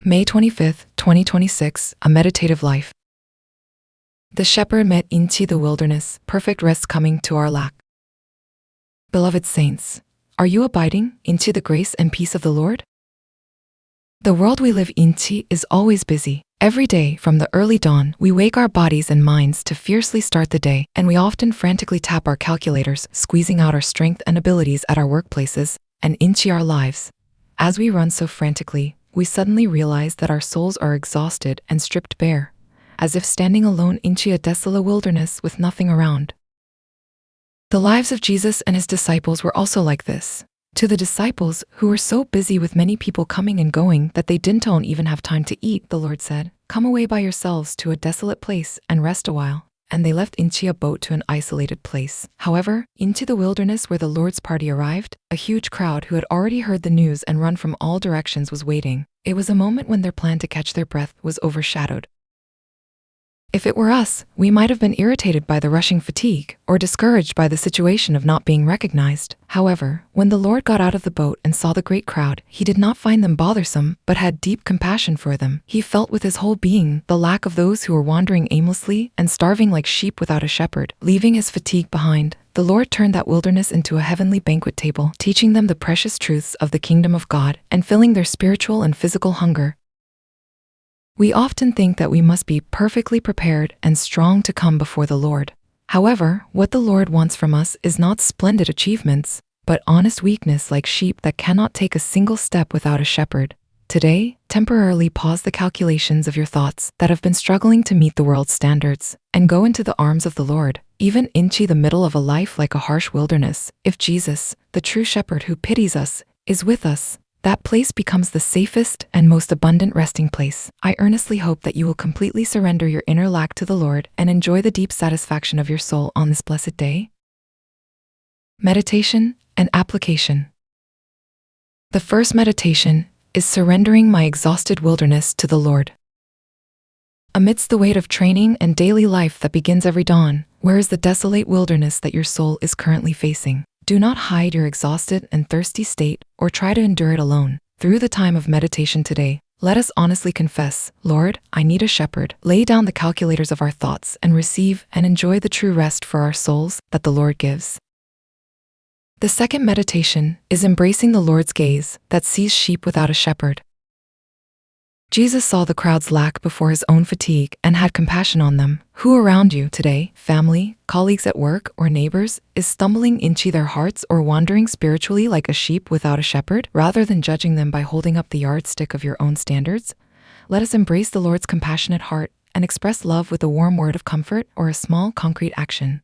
May 25th, 2026, A Meditative Life. The shepherd met into the wilderness, perfect rest coming to our lack. Beloved saints, are you abiding into the grace and peace of the Lord? The world we live into is always busy. Every day, from the early dawn, we wake our bodies and minds to fiercely start the day, and we often frantically tap our calculators, squeezing out our strength and abilities at our workplaces and into our lives. As we run so frantically, we suddenly realize that our souls are exhausted and stripped bare, as if standing alone into a desolate wilderness with nothing around. The lives of Jesus and his disciples were also like this. To the disciples, who were so busy with many people coming and going that they didn't even have time to eat, the Lord said, "Come away by yourselves to a desolate place and rest a while." And they left into a boat to an isolated place. However, into the wilderness where the Lord's party arrived, a huge crowd who had already heard the news and run from all directions was waiting. It was a moment when their plan to catch their breath was overshadowed. If it were us, we might have been irritated by the rushing fatigue or discouraged by the situation of not being recognized. However, when the Lord got out of the boat and saw the great crowd, he did not find them bothersome, but had deep compassion for them. He felt with his whole being the lack of those who were wandering aimlessly and starving like sheep without a shepherd. Leaving his fatigue behind, the Lord turned that wilderness into a heavenly banquet table, teaching them the precious truths of the kingdom of God and filling their spiritual and physical hunger. We often think that we must be perfectly prepared and strong to come before the Lord. However, what the Lord wants from us is not splendid achievements, but honest weakness like sheep that cannot take a single step without a shepherd. Today, temporarily pause the calculations of your thoughts that have been struggling to meet the world's standards, and go into the arms of the Lord, even into the middle of a life like a harsh wilderness. If Jesus, the true shepherd who pities us, is with us, that place becomes the safest and most abundant resting place. I earnestly hope that you will completely surrender your inner lack to the Lord and enjoy the deep satisfaction of your soul on this blessed day. Meditation and application. The first meditation is surrendering my exhausted wilderness to the Lord. Amidst the weight of training and daily life that begins every dawn, where is the desolate wilderness that your soul is currently facing? Do not hide your exhausted and thirsty state or try to endure it alone. Through the time of meditation today, let us honestly confess, "Lord, I need a shepherd." Lay down the calculators of our thoughts and receive and enjoy the true rest for our souls that the Lord gives. The second meditation is embracing the Lord's gaze that sees sheep without a shepherd. Jesus saw the crowd's lack before his own fatigue and had compassion on them. Who around you today, family, colleagues at work, or neighbors, is stumbling into their hearts or wandering spiritually like a sheep without a shepherd? Rather than judging them by holding up the yardstick of your own standards, let us embrace the Lord's compassionate heart and express love with a warm word of comfort or a small concrete action.